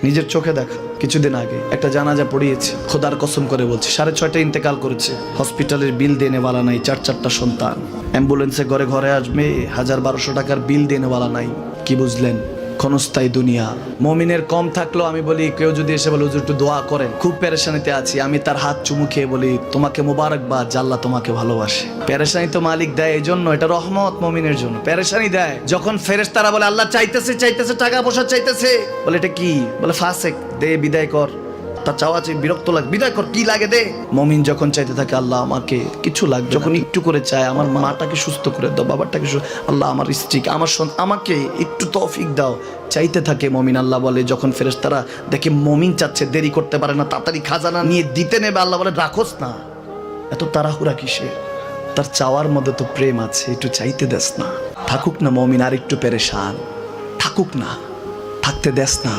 নিজের চোখে দেখা কিছুদিন আগে একটা জানাজা পড়িয়েছে, খোদার কসম করে বলছে 6:30 ইন্তেকাল করেছে। হসপিটালের বিল দেনেওয়ালা নাই, 4টা সন্তান, অ্যাম্বুলেন্সে ঘরে ঘরে আসবে, 1000-1200 টাকার বিল দেনেওয়ালা নাই। কি বুঝলেন? ক্ষণস্থায়ী দুনিয়া। মমিনের কম থাকলেও আমি বলি, কেউ যদি এসে বলে হুজুর একটু দোয়া করেন, খুব পেরেশানিতে আছি, আমি তার হাত চুমু খেয়ে বলি তোমাকে মোবারকবাদ, আল্লাহ তোমাকে ভালোবাসে। পেরেশানি তো মালিক দেয়, এই জন্য এটা রহমত মমিনের জন্য। পেরেশানি দেয় যখন ফেরেশতারা বলে আল্লাহ চাইতেছে টাকা পয়সা চাইতেছে, বলে এটা কি? বলে ফাসেক, দে বিদায় কর। তার চাওয়া চাই, বিরক্ত লাগে, বিদায় কর, কি লাগে দে। মমিন যখন চাইতে থাকে আল্লাহ আমাকে কিছু লাগবে, যখন একটু করে চায় আমার মাটাকে সুস্থ করে দাও, বাবাটাকে আল্লাহ আমার স্ত্রীকে, আমার আমাকে একটু তৌফিক দাও, চাইতে থাকে মমিন। আল্লাহ বলে যখন ফেরেশতারা দেখে মমিন চাচ্ছে, দেরি করতে পারে না, তাড়াতাড়ি খাজানা নিয়ে দিতে নেবে, আল্লাহ বলে রাখোস না, এত তাড়াহুড়া কিসে? তার চাওয়ার মধ্যে তো প্রেম আছে, একটু চাইতে দেস না। থাকুক না মমিন আর একটু পেরেশান, থাকুক না, থাকতে দেস না।